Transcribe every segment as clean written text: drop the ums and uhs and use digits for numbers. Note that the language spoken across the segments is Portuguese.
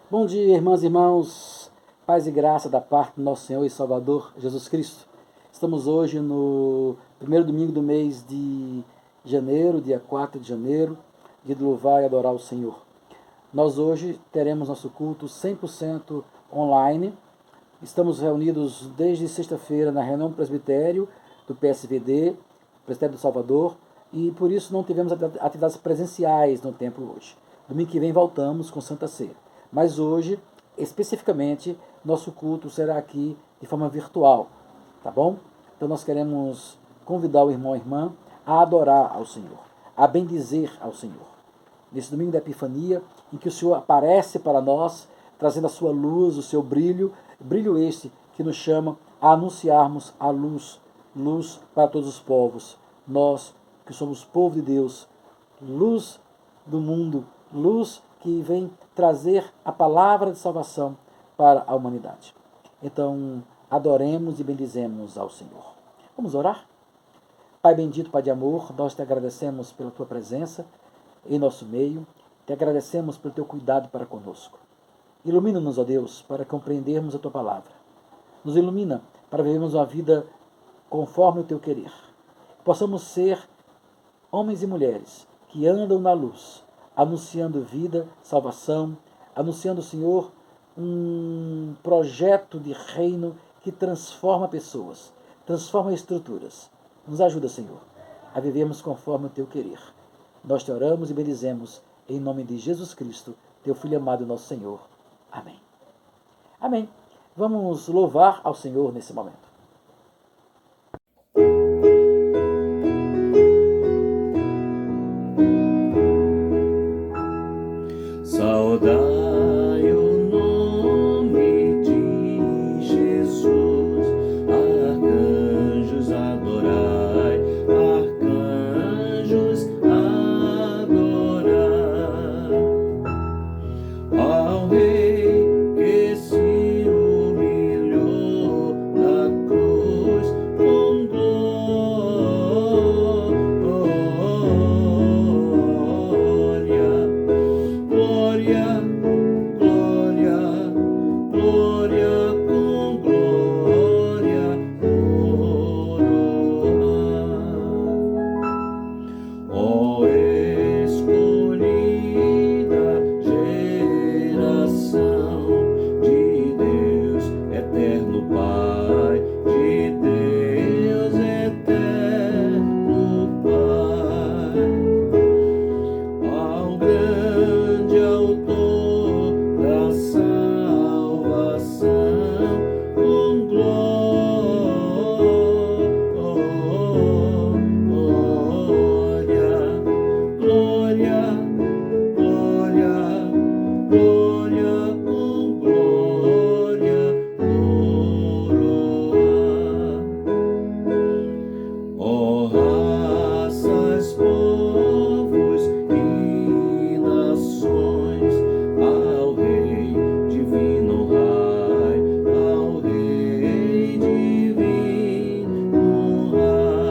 Bom dia, irmãs e irmãos, paz e graça da parte do nosso Senhor e Salvador Jesus Cristo. Estamos hoje no primeiro domingo do mês de janeiro, dia 4 de janeiro, dia de louvar e adorar o Senhor. Nós hoje teremos nosso culto 100% online. Estamos reunidos desde sexta-feira na reunião do presbitério do PSVD, Presbitério do Salvador, e por isso não tivemos atividades presenciais no templo hoje. Domingo que vem voltamos com Santa Ceia. Mas hoje, especificamente, nosso culto será aqui de forma virtual, tá bom? Então nós queremos convidar o irmão e a irmã a adorar ao Senhor, a bendizer ao Senhor. Nesse domingo da Epifania, em que o Senhor aparece para nós, trazendo a sua luz, o seu brilho, brilho este que nos chama a anunciarmos a luz, luz para todos os povos. Nós que somos povo de Deus, luz do mundo, luz que vem trazer a palavra de salvação para a humanidade. Então, adoremos e bendizemos ao Senhor. Vamos orar? Pai bendito, Pai de amor, nós te agradecemos pela tua presença em nosso meio, te agradecemos pelo teu cuidado para conosco. Ilumina-nos, ó Deus, para compreendermos a tua palavra. Nos ilumina para vivermos uma vida conforme o teu querer. Possamos ser homens e mulheres que andam na luz, anunciando vida, salvação, anunciando, Senhor, um projeto de reino que transforma pessoas, transforma estruturas. Nos ajuda, Senhor, a vivermos conforme o teu querer. Nós te oramos e bendizemos em nome de Jesus Cristo, teu Filho amado e nosso Senhor. Amém. Amém. Vamos louvar ao Senhor nesse momento. Saudai o nome de Jesus, arcanjos adorai, arcanjos adorai, ao Rei que se humilhou na cruz com glória. Glória, glória, glória com glória, coroa. Ó escolhida geração de Deus, eterno Pai, de Deus, eterno Pai, ao grande autor da salvação, com glória, glória, glória, glória com glória, coroa. Ó raças, povos e nações, ao Rei divino Rai, ao Rei divino Rai,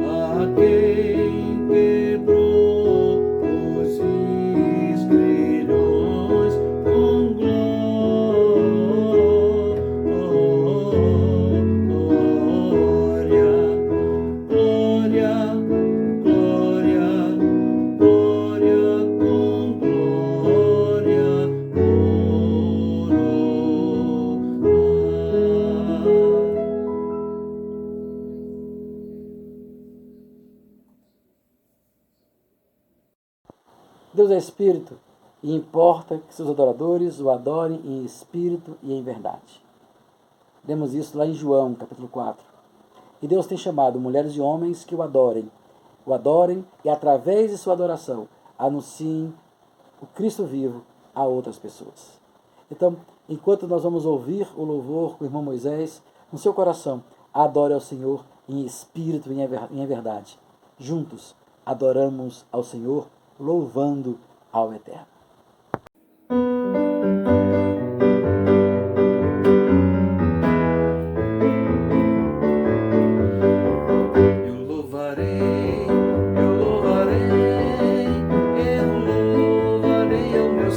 a quem quebrou os grilhões com glória, glória, glória, glória com glória, coroa. Deus é Espírito e importa que seus adoradores o adorem em espírito e em verdade. Lemos isso lá em João, capítulo 4. E Deus tem chamado mulheres e homens que o adorem e através de sua adoração anunciem o Cristo vivo a outras pessoas. Então, enquanto nós vamos ouvir o louvor com o irmão Moisés, no seu coração, adore ao Senhor em espírito e em verdade. Juntos, adoramos ao Senhor, louvando ao Eterno. Eu louvarei ao meu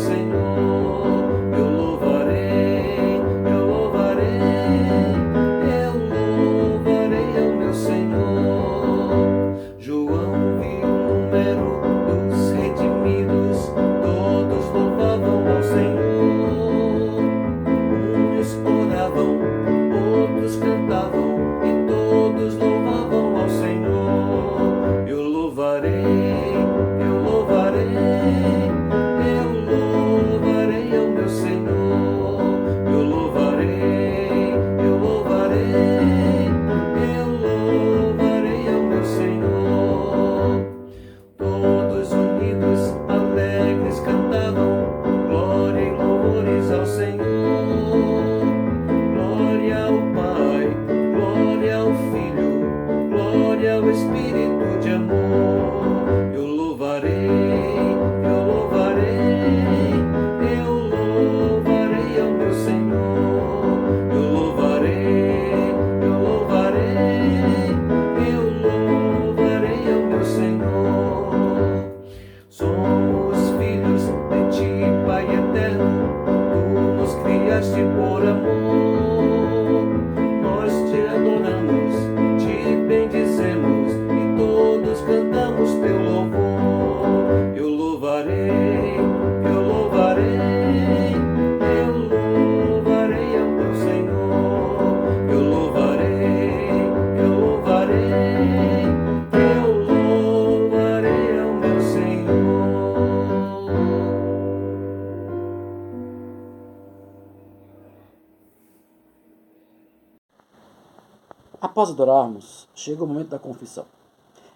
Após adorarmos, chega o momento da confissão.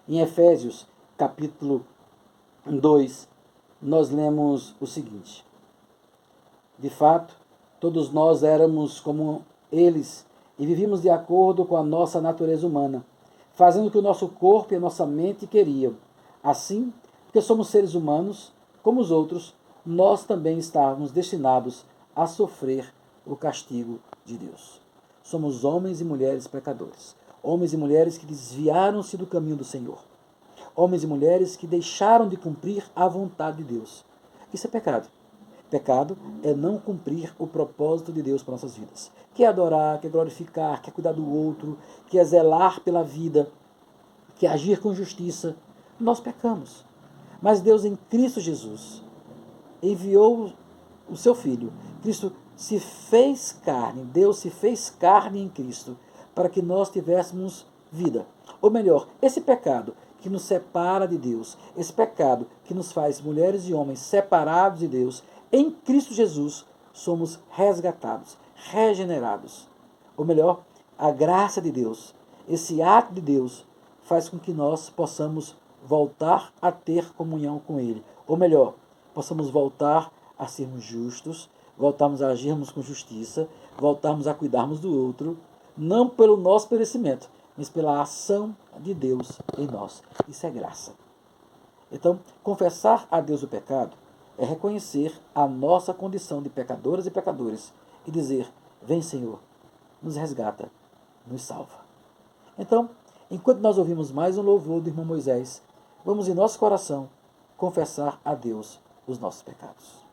Em Efésios, capítulo 2, nós lemos o seguinte: de fato, todos nós éramos como eles e vivíamos de acordo com a nossa natureza humana, fazendo o que o nosso corpo e a nossa mente queriam. Assim, porque somos seres humanos, como os outros, nós também estávamos destinados a sofrer o castigo de Deus. Somos homens e mulheres pecadores, homens e mulheres que desviaram-se do caminho do Senhor, homens e mulheres que deixaram de cumprir a vontade de Deus. Isso é pecado. Pecado é não cumprir o propósito de Deus para nossas vidas. Quer adorar, quer glorificar, quer cuidar do outro, quer zelar pela vida, quer agir com justiça. Nós pecamos. Mas Deus em Cristo Jesus enviou o seu Filho. Cristo se fez carne, Deus se fez carne em Cristo, para que nós tivéssemos vida. Ou melhor, esse pecado que nos separa de Deus, esse pecado que nos faz mulheres e homens separados de Deus, em Cristo Jesus somos resgatados, regenerados. Ou melhor, a graça de Deus, esse ato de Deus, faz com que nós possamos voltar a ter comunhão com Ele. Ou melhor, possamos voltar a sermos justos, voltarmos a agirmos com justiça, voltarmos a cuidarmos do outro, não pelo nosso merecimento, mas pela ação de Deus em nós. Isso é graça. Então, confessar a Deus o pecado é reconhecer a nossa condição de pecadoras e pecadores e dizer: vem, Senhor, nos resgata, nos salva. Então, enquanto nós ouvimos mais um louvor do irmão Moisés, vamos em nosso coração confessar a Deus os nossos pecados.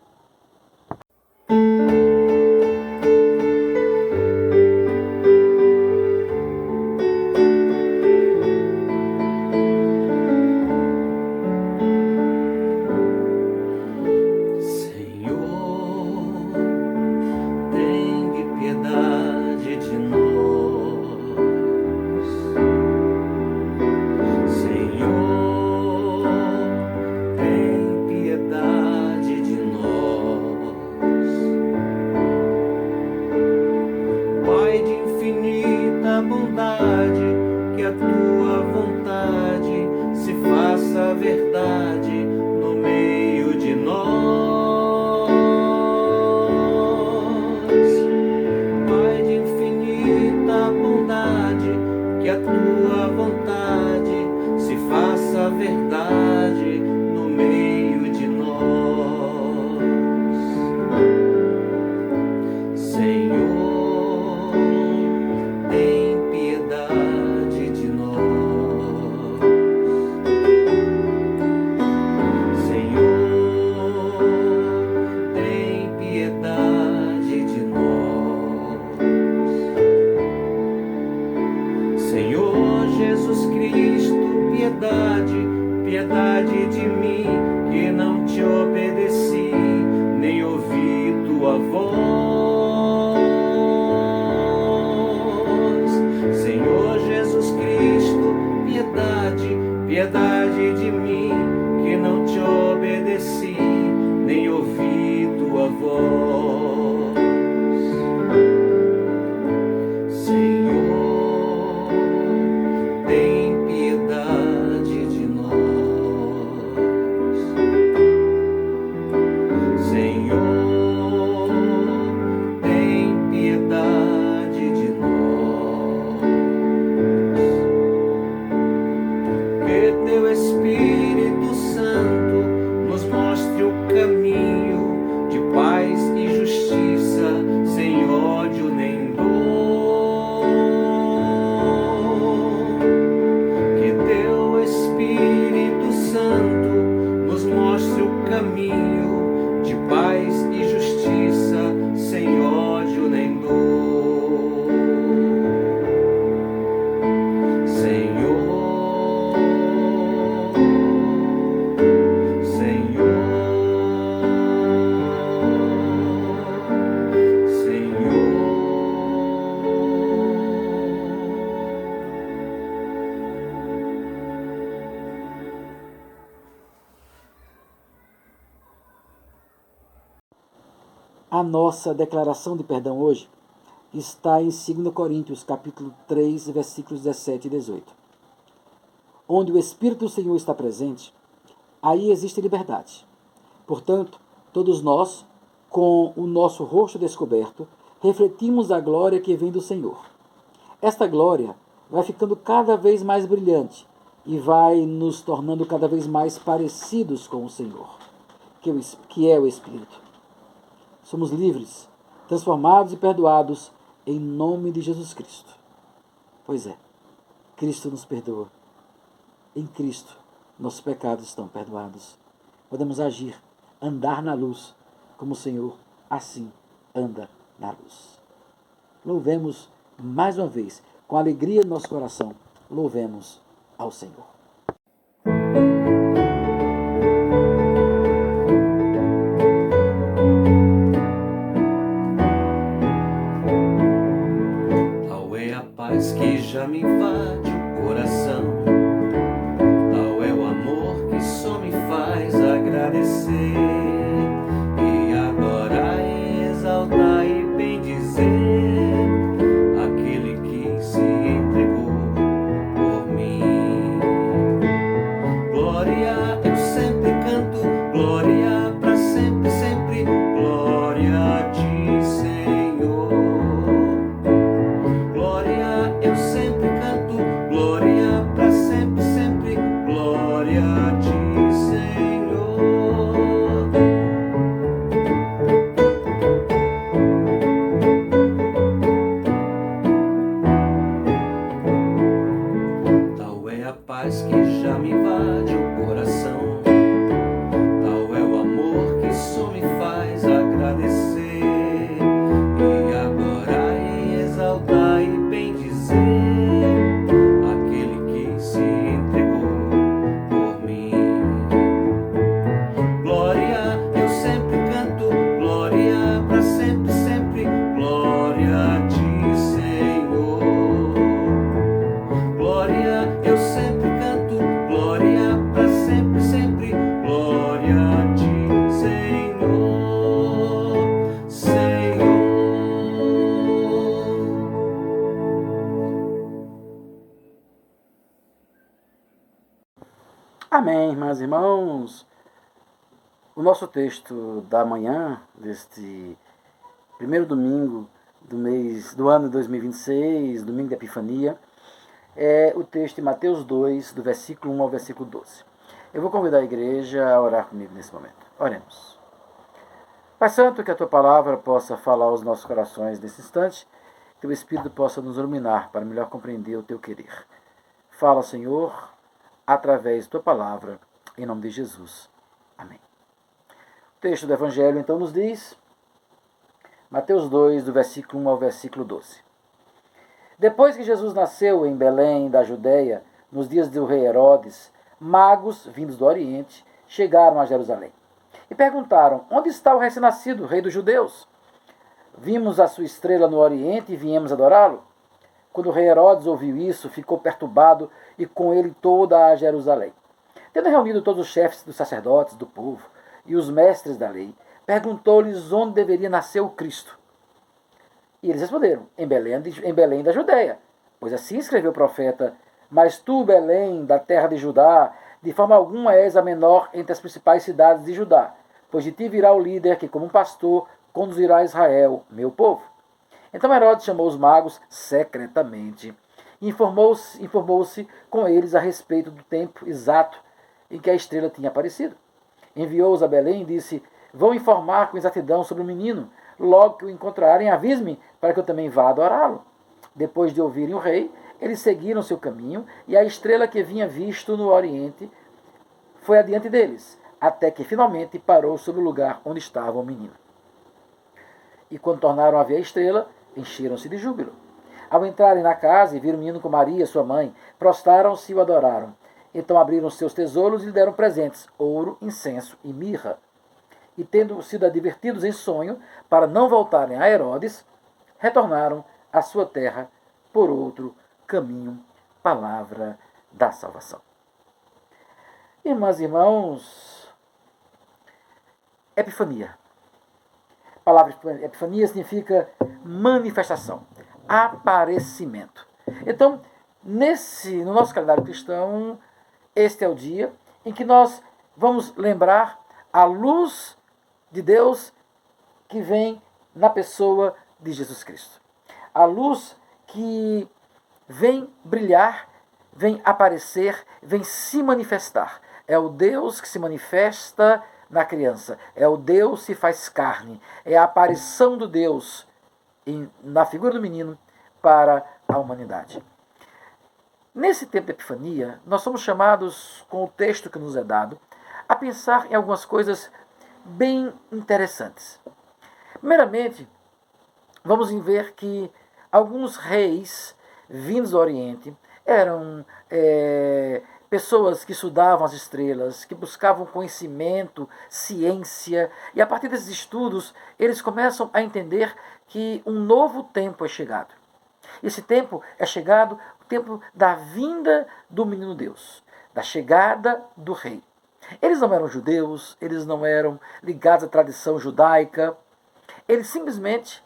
Piedade de mim, que não te obedeci, nem ouvi tua voz. Senhor Jesus Cristo, piedade de mim, que não te obedeci, nem ouvi tua voz. A nossa declaração de perdão hoje está em 2 Coríntios, capítulo 3, versículos 17 e 18. Onde o Espírito do Senhor está presente, aí existe liberdade. Portanto, todos nós, com o nosso rosto descoberto, refletimos a glória que vem do Senhor. Esta glória vai ficando cada vez mais brilhante e vai nos tornando cada vez mais parecidos com o Senhor, que é o Espírito. Somos livres, transformados e perdoados em nome de Jesus Cristo. Pois é, Cristo nos perdoa. Em Cristo, nossos pecados estão perdoados. Podemos agir, andar na luz, como o Senhor assim anda na luz. Louvemos mais uma vez, com alegria no nosso coração, louvemos ao Senhor. Tal é a paz que já me invade o coração, tal é o amor que só me faz agradecer e adorar, exaltar e bendizer aquele que se entregou por mim. Glória, eu sempre canto, glória pra sempre, sempre, glória a ti, Senhor. Glória, eu sempre canto, glória pra sempre, sempre, glória a ti, Senhor. Tal é a paz que já me invade o coração, tal é o amor que só me faz agradecer e adorar e exaltar e bendizer aquele que se entregou por mim. Glória, eu sempre canto, glória pra sempre, sempre, glória a ti, Senhor. Glória, eu sempre canto, glória pra sempre, sempre, glória a ti, Senhor, Senhor. Amém, irmãs e irmãos. O nosso texto da manhã, deste primeiro domingo do ano de 2026, domingo da Epifania, é o texto de Mateus 2, do versículo 1 ao versículo 12. Eu vou convidar a igreja a orar comigo nesse momento. Oremos. Pai Santo, que a Tua palavra possa falar aos nossos corações nesse instante, que o Espírito possa nos iluminar para melhor compreender o Teu querer. Fala, Senhor, através da Tua palavra, em nome de Jesus. Amém. O texto do Evangelho, então, nos diz, Mateus 2, do versículo 1 ao versículo 12. Depois que Jesus nasceu em Belém da Judéia, nos dias do rei Herodes, magos vindos do Oriente chegaram a Jerusalém e perguntaram: onde está o recém-nascido, rei dos judeus? Vimos a sua estrela no Oriente e viemos adorá-lo. Quando o rei Herodes ouviu isso, ficou perturbado e com ele toda a Jerusalém. Tendo reunido todos os chefes dos sacerdotes do povo e os mestres da lei, perguntou-lhes onde deveria nascer o Cristo. E eles responderam: em Belém da Judéia, pois assim escreveu o profeta: mas tu, Belém, da terra de Judá, de forma alguma és a menor entre as principais cidades de Judá, pois de ti virá o líder que, como um pastor, conduzirá a Israel, meu povo. Então Herodes chamou os magos secretamente e informou-se com eles a respeito do tempo exato em que a estrela tinha aparecido. Enviou-os a Belém e disse: vão informar com exatidão sobre o menino. Logo que o encontrarem, avise-me, para que eu também vá adorá-lo. Depois de ouvirem o rei, eles seguiram seu caminho, e a estrela que vinha visto no Oriente foi adiante deles, até que finalmente parou sobre o lugar onde estava o menino. E quando tornaram a ver a estrela, encheram-se de júbilo. Ao entrarem na casa e viram o menino com Maria, sua mãe, prostraram-se e o adoraram. Então abriram seus tesouros e lhe deram presentes: ouro, incenso e mirra. E tendo sido advertidos em sonho, para não voltarem a Herodes, retornaram à sua terra por outro caminho. Palavra da salvação. Irmãs e irmãos, Epifania. A palavra epifania significa manifestação, aparecimento. Então, no nosso calendário cristão, este é o dia em que nós vamos lembrar a luz de Deus que vem na pessoa de Jesus Cristo. A luz que vem brilhar, vem aparecer, vem se manifestar. É o Deus que se manifesta na criança. É o Deus que se faz carne. É a aparição do Deus na figura do menino para a humanidade. Nesse tempo de Epifania, nós somos chamados, com o texto que nos é dado, a pensar em algumas coisas bem interessantes. Primeiramente, vamos ver que alguns reis vindos do Oriente eram pessoas que estudavam as estrelas, que buscavam conhecimento, ciência, e a partir desses estudos, eles começam a entender que um novo tempo é chegado. Esse tempo é chegado, o tempo da vinda do menino Deus, da chegada do rei. Eles não eram judeus, eles não eram ligados à tradição judaica, eles simplesmente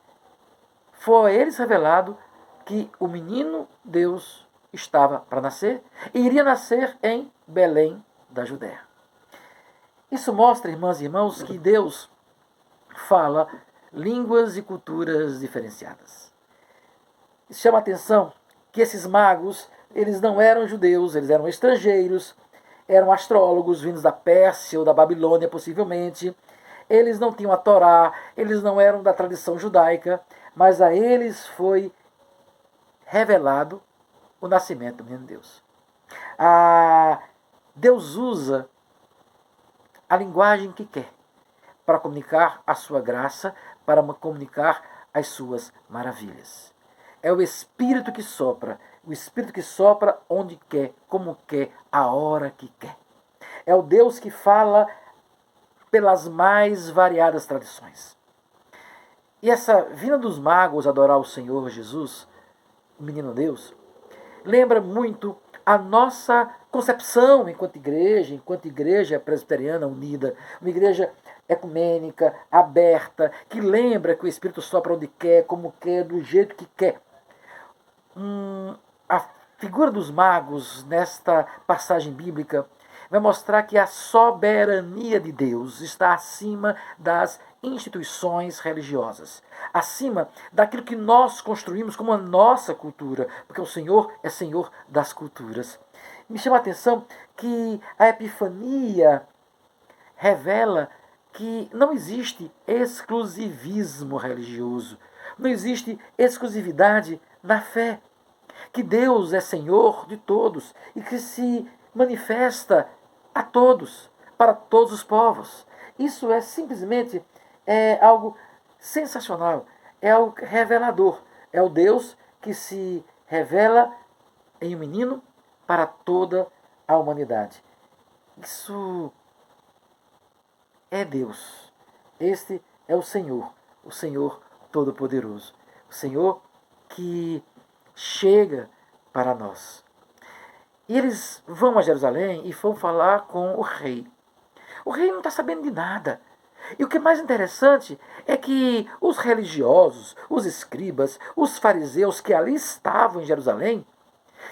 foi a eles revelado que o menino Deus estava para nascer e iria nascer em Belém da Judéia. Isso mostra, irmãs e irmãos, que Deus fala línguas e culturas diferenciadas. Isso chama a atenção que esses magos, eles não eram judeus, eles eram estrangeiros, eram astrólogos vindos da Pérsia ou da Babilônia, possivelmente. Eles não tinham a Torá, eles não eram da tradição judaica, mas a eles foi revelado o nascimento do menino Deus. Deus usa a linguagem que quer para comunicar a sua graça, para comunicar as suas maravilhas. É o Espírito que sopra, o Espírito que sopra onde quer, como quer, a hora que quer. É o Deus que fala pelas mais variadas tradições. E essa vinda dos magos adorar o Senhor Jesus, o menino Deus, lembra muito a nossa concepção enquanto igreja presbiteriana unida, uma igreja ecumênica, aberta, que lembra que o Espírito sopra onde quer, como quer, do jeito que quer. A figura dos magos nesta passagem bíblica vai mostrar que a soberania de Deus está acima das instituições religiosas, acima daquilo que nós construímos como a nossa cultura, porque o Senhor é Senhor das culturas. Me chama a atenção que a Epifania revela que não existe exclusivismo religioso, não existe exclusividade na fé, que Deus é Senhor de todos e que se manifesta a todos, para todos os povos. Isso é simplesmente algo sensacional, é algo revelador. É o Deus que se revela em um menino para toda a humanidade. Isso é Deus. Este é o Senhor Todo-Poderoso. O Senhor que chega para nós. E eles vão a Jerusalém e vão falar com o rei. O rei não está sabendo de nada. E o que é mais interessante é que os religiosos, os escribas, os fariseus que ali estavam em Jerusalém,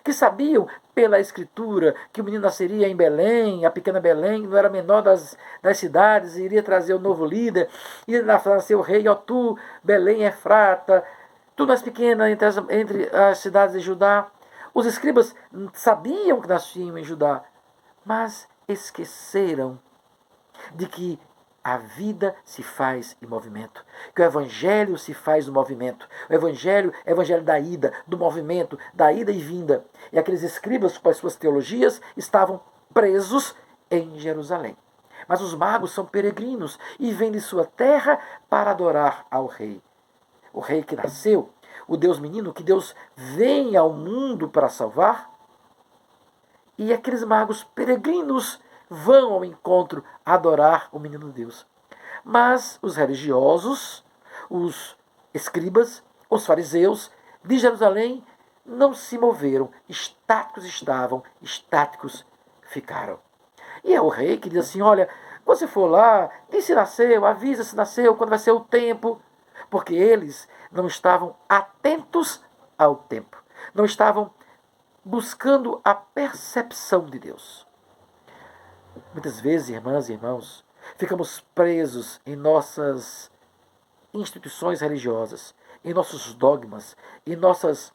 que sabiam pela escritura que o menino nasceria em Belém, a pequena Belém, não era a menor das cidades, iria trazer o novo líder, ia nascer o rei, ó tu, Belém Efrata, tu mais pequena entre as cidades de Judá. Os escribas sabiam que nasciam em Judá, mas esqueceram de que a vida se faz em movimento, que o Evangelho se faz no movimento. O Evangelho é o Evangelho da ida, do movimento, da ida e vinda. E aqueles escribas, com as suas teologias, estavam presos em Jerusalém. Mas os magos são peregrinos e vêm de sua terra para adorar ao rei. O rei que nasceu, o Deus menino, que Deus vem ao mundo para salvar. E aqueles magos peregrinos vão ao encontro adorar o menino Deus. Mas os religiosos, os escribas, os fariseus de Jerusalém não se moveram. Estáticos estavam, estáticos ficaram. E é o rei que diz assim, olha, Quando você for lá, diz se nasceu, avisa se nasceu, quando vai ser o tempo. Porque eles não estavam atentos ao tempo. Não estavam buscando a percepção de Deus. Muitas vezes, irmãs e irmãos, ficamos presos em nossas instituições religiosas, em nossos dogmas, em nossas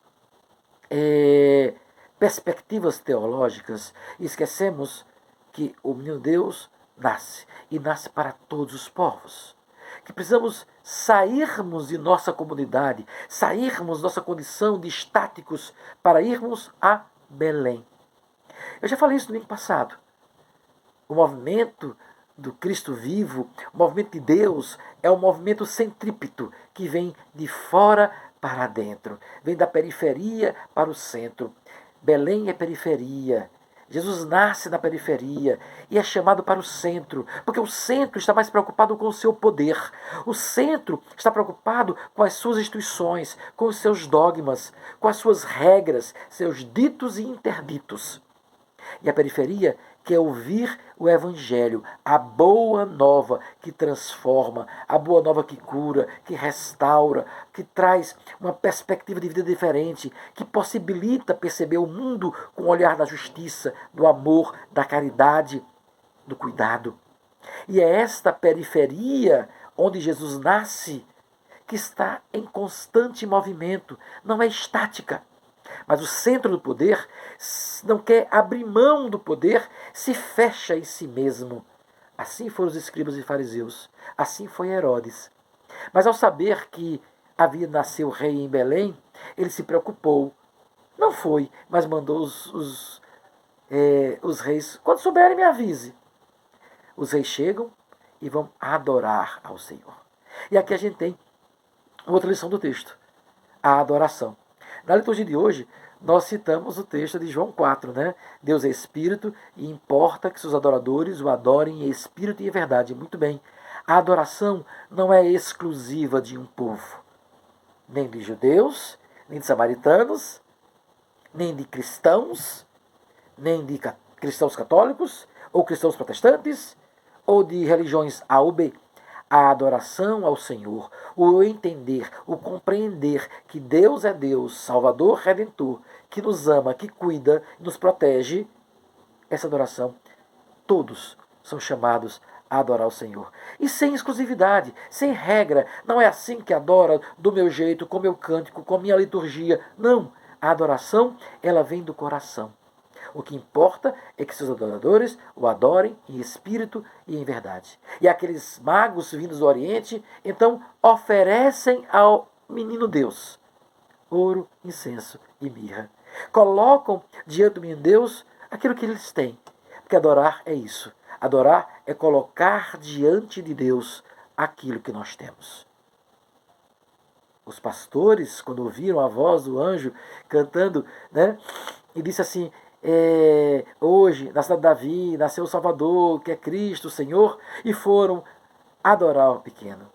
perspectivas teológicas, e esquecemos que o menino Deus nasce, e nasce para todos os povos. Que precisamos sairmos de nossa comunidade, sairmos de nossa condição de estáticos, para irmos a Belém. Eu já falei isso no domingo passado. O movimento do Cristo vivo, o movimento de Deus, é um movimento centrípeto, que vem de fora para dentro, vem da periferia para o centro. Belém é periferia. Jesus nasce na periferia e é chamado para o centro, porque o centro está mais preocupado com o seu poder. O centro está preocupado com as suas instituições, com os seus dogmas, com as suas regras, seus ditos e interditos. E a periferia quer ouvir o Evangelho, a boa nova que transforma, a boa nova que cura, que restaura, que traz uma perspectiva de vida diferente, que possibilita perceber o mundo com o olhar da justiça, do amor, da caridade, do cuidado. E é esta periferia onde Jesus nasce que está em constante movimento, não é estática. Mas o centro do poder não quer abrir mão do poder, se fecha em si mesmo. Assim foram os escribas e fariseus. Assim foi Herodes. Mas ao saber que havia nascido o rei em Belém, ele se preocupou. Não foi, mas mandou os reis, quando souberem, me avise. Os reis chegam e vão adorar ao Senhor. E aqui a gente tem outra lição do texto, a adoração. Na liturgia de hoje, nós citamos o texto de João 4, né? Deus é Espírito e importa que seus adoradores o adorem em Espírito e em verdade. Muito bem. A adoração não é exclusiva de um povo, nem de judeus, nem de samaritanos, nem de cristãos, nem de cristãos católicos, ou cristãos protestantes, ou de religiões A ou B. A adoração ao Senhor, o entender, o compreender que Deus é Deus, Salvador, Redentor, que nos ama, que cuida, nos protege, essa adoração, todos são chamados a adorar o Senhor. E sem exclusividade, sem regra. Não é assim que adora, do meu jeito, com meu cântico, com minha liturgia. Não. A adoração, ela vem do coração. O que importa é que seus adoradores o adorem em espírito e em verdade. E aqueles magos vindos do Oriente, então, oferecem ao menino Deus ouro, incenso e mirra. Colocam diante do menino Deus aquilo que eles têm. Porque adorar é isso. Adorar é colocar diante de Deus aquilo que nós temos. Os pastores, quando ouviram a voz do anjo cantando, né, e disse assim: hoje, na cidade de Davi, nasceu o Salvador, que é Cristo, o Senhor, e foram adorar o pequeno.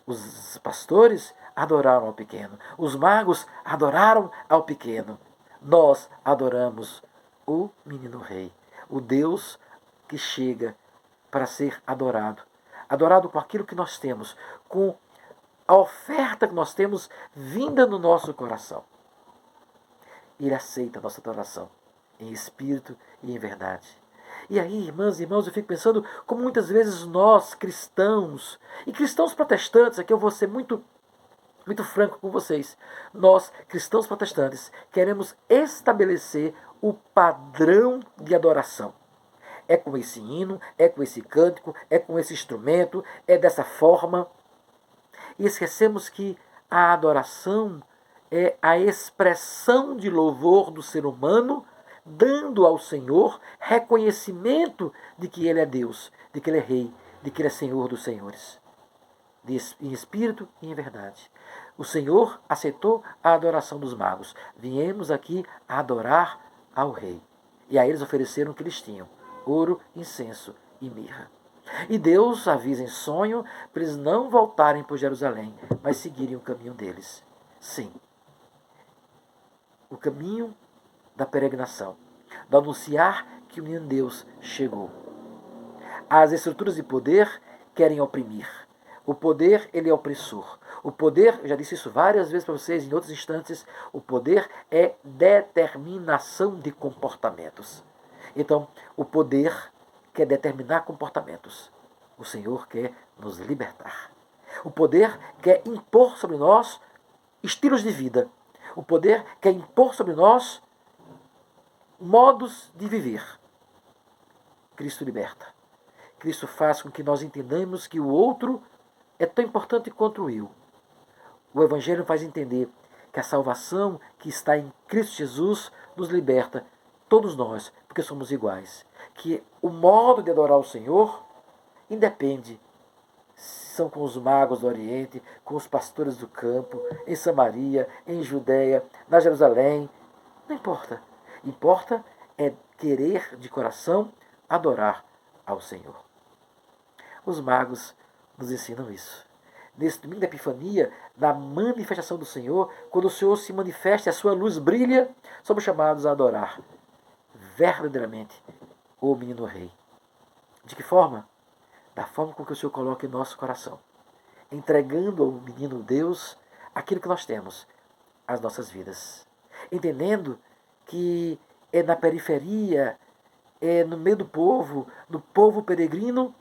Os pastores adoraram ao pequeno. Os magos adoraram ao pequeno. Nós adoramos o menino rei, o Deus que chega para ser adorado. Adorado com aquilo que nós temos, com a oferta que nós temos vinda no nosso coração. Ele aceita a nossa adoração em espírito e em verdade. E aí, irmãs e irmãos, eu fico pensando como muitas vezes nós, cristãos, e cristãos protestantes, aqui eu vou ser muito franco com vocês, nós, cristãos protestantes, queremos estabelecer o padrão de adoração. É com esse hino, é com esse cântico, é com esse instrumento, é dessa forma. E esquecemos que a adoração é a expressão de louvor do ser humano, dando ao Senhor reconhecimento de que Ele é Deus, de que Ele é Rei, de que Ele é Senhor dos Senhores, em espírito e em verdade. O Senhor aceitou a adoração dos magos. Viemos aqui adorar ao Rei. E a eles ofereceram o que eles tinham: ouro, incenso e mirra. E Deus avisa em sonho para eles não voltarem por Jerusalém, mas seguirem o caminho deles. Sim, o caminho da peregrinação, do anunciar que o menino Deus chegou. As estruturas de poder querem oprimir. O poder, ele é opressor. O poder, eu já disse isso várias vezes para vocês em outras instantes, o poder é determinação de comportamentos. Então, o poder quer determinar comportamentos. O Senhor quer nos libertar. O poder quer impor sobre nós estilos de vida. O poder quer impor sobre nós modos de viver. Cristo liberta. Cristo faz com que nós entendamos que o outro é tão importante quanto eu. O Evangelho faz entender que a salvação que está em Cristo Jesus nos liberta, todos nós, porque somos iguais. Que o modo de adorar o Senhor independe se são com os magos do Oriente, com os pastores do campo, em Samaria, em Judeia, na Jerusalém. Não importa. Importa é querer de coração adorar ao Senhor. Os magos nos ensinam isso. Nesse domingo da Epifania, na manifestação do Senhor, quando o Senhor se manifesta e a sua luz brilha, somos chamados a adorar verdadeiramente o menino rei. De que forma? Da forma com que o Senhor coloca em nosso coração, entregando ao menino Deus aquilo que nós temos, as nossas vidas. Entendendo que é na periferia, é no meio do povo, no povo peregrino,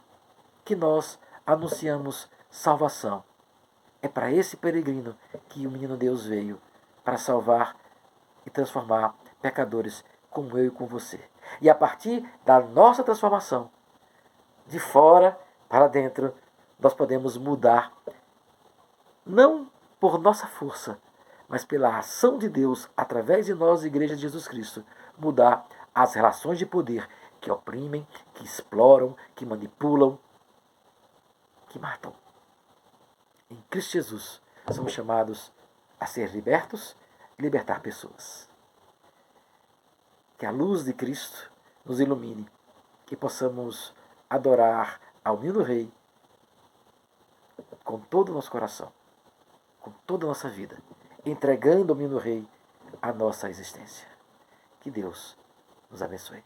que nós anunciamos salvação. É para esse peregrino que o menino Deus veio, para salvar e transformar pecadores como eu e com você. E a partir da nossa transformação, de fora para dentro, nós podemos mudar, não por nossa força, mas pela ação de Deus, através de nós, Igreja de Jesus Cristo, mudar as relações de poder que oprimem, que exploram, que manipulam, que matam. Em Cristo Jesus, somos chamados a ser libertos e libertar pessoas. Que a luz de Cristo nos ilumine, que possamos adorar ao menino rei com todo o nosso coração, com toda a nossa vida, entregando ao menino rei a nossa existência. Que Deus nos abençoe.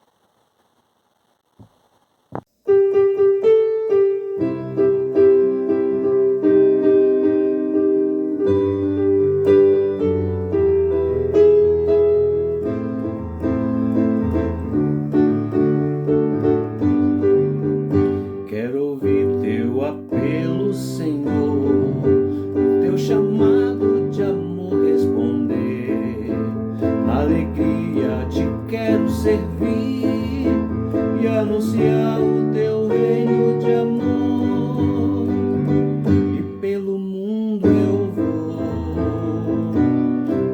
Servir e anunciar o teu reino de amor, e pelo mundo eu vou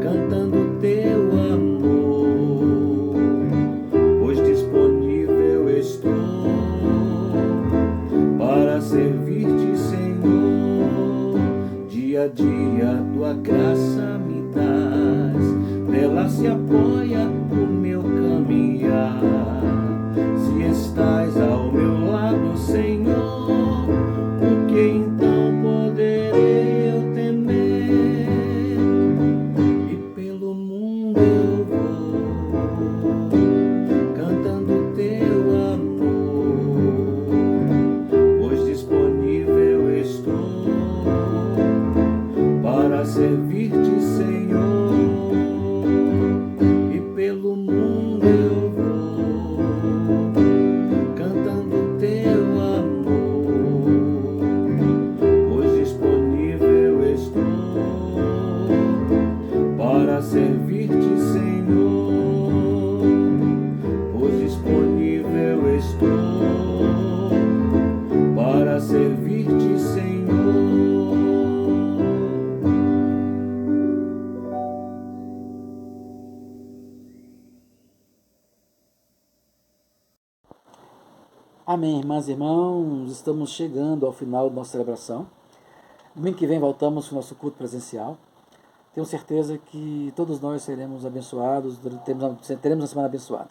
cantando teu amor, pois disponível estou para servir-te, Senhor. Dia a dia tua graça me dás, nela se apoia o meu caminhar. Se estás ao meu lado, Senhor, o que então poderei eu temer? E pelo mundo eu vou cantando teu amor, pois disponível estou para servir-te, Senhor. Pelo mundo eu vou cantando teu amor, pois disponível estou para servir-te, Senhor. Pois disponível estou para servir-te, Senhor. Amém, irmãs e irmãos, estamos chegando ao final da nossa celebração. Domingo que vem voltamos com o nosso culto presencial. Tenho certeza que todos nós seremos abençoados, teremos uma semana abençoada.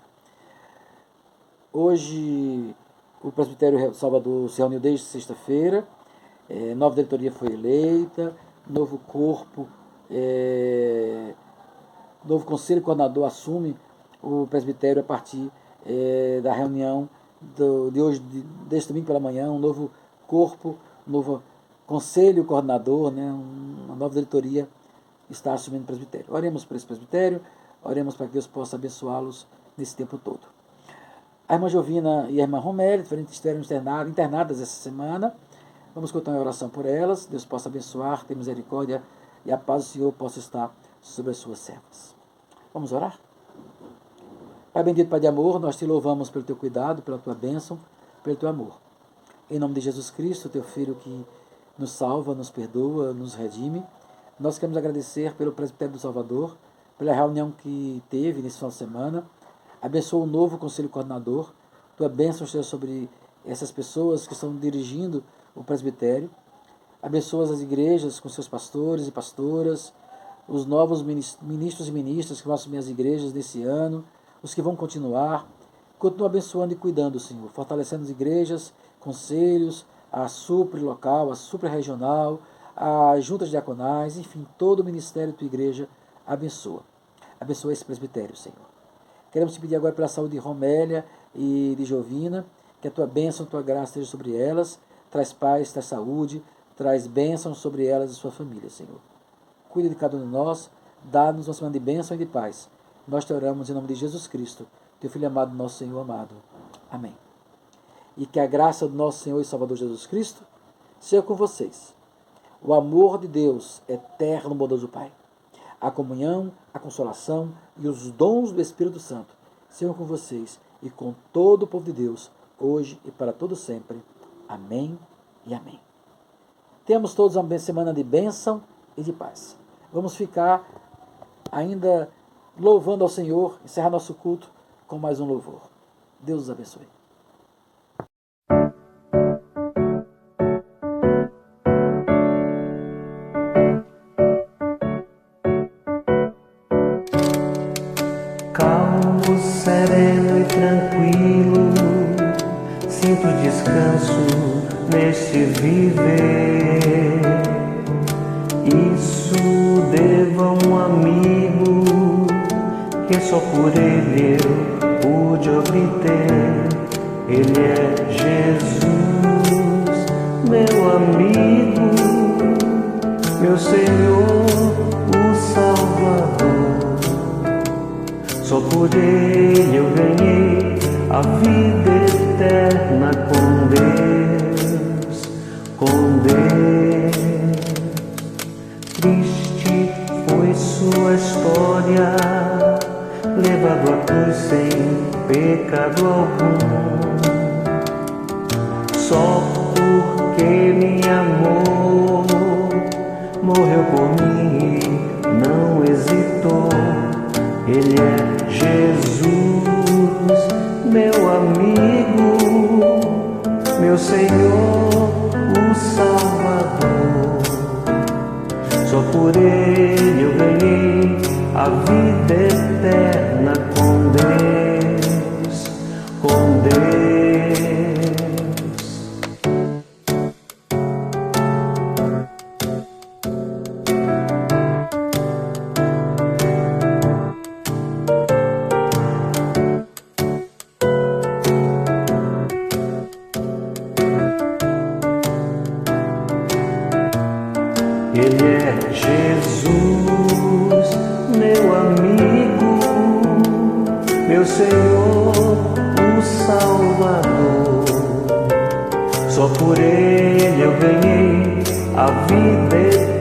Hoje o Presbitério Salvador se reuniu desde sexta-feira, nova diretoria foi eleita, novo corpo, novo conselho coordenador assume o presbitério a partir da reunião de hoje, deste domingo pela manhã, um novo corpo, um novo conselho coordenador, né, uma nova diretoria está assumindo o presbitério. Oremos por esse presbitério, oremos para que Deus possa abençoá-los nesse tempo todo. A irmã Jovina e a irmã Romélia estiveram internadas essa semana. Vamos contar uma oração por elas. Deus possa abençoar, ter misericórdia e a paz do Senhor possa estar sobre as suas servas. Vamos orar? Pai bendito, Pai de amor, nós te louvamos pelo teu cuidado, pela tua bênção, pelo teu amor. Em nome de Jesus Cristo, teu Filho que nos salva, nos perdoa, nos redime, nós queremos agradecer pelo presbitério do Salvador, pela reunião que teve nesse final de semana. Abençoa o novo conselho coordenador. Tua bênção esteja sobre essas pessoas que estão dirigindo o presbitério. Abençoa as igrejas com seus pastores e pastoras, os novos ministros e ministras que vão assumir as igrejas nesse ano, os que vão continuar. Continua abençoando e cuidando, Senhor, fortalecendo as igrejas, conselhos, a supre local, a supre regional, as juntas diaconais, enfim, todo o ministério da tua igreja, abençoa. Abençoa esse presbitério, Senhor. Queremos te pedir agora pela saúde de Romélia e de Jovina, que a tua bênção, a tua graça esteja sobre elas, traz paz, traz saúde, traz bênção sobre elas e sua família, Senhor. Cuida de cada um de nós, dá-nos uma semana de bênção e de paz. Nós te oramos em nome de Jesus Cristo, teu Filho amado, nosso Senhor amado. Amém. E que a graça do nosso Senhor e Salvador Jesus Cristo seja com vocês. O amor de Deus, eterno, bondoso Pai, a comunhão, a consolação e os dons do Espírito Santo sejam com vocês e com todo o povo de Deus, hoje e para todo sempre. Amém e amém. Temos todos uma semana de bênção e de paz. Vamos ficar ainda louvando ao Senhor, encerrar nosso culto com mais um louvor. Deus os abençoe. Calmo, sereno e tranquilo, sinto descanso neste viver. Isso devo a um amigo que só por ele eu pude obter. Ele é Jesus, meu amigo, meu Senhor, o Salvador. Só por ele eu ganhei a vida eterna com Deus, com Deus. Triste foi sua história, levado à cruz sem pecado algum. Só porque me amou, morreu por mim e não hesitou. Ele é Jesus, meu amigo, meu Senhor, o Salvador. Só por ele eu ganhei a vida eterna com Deus, com Deus. Ele é Jesus, meu amigo, meu Senhor, o Salvador. Só por ele eu ganhei a vida eterna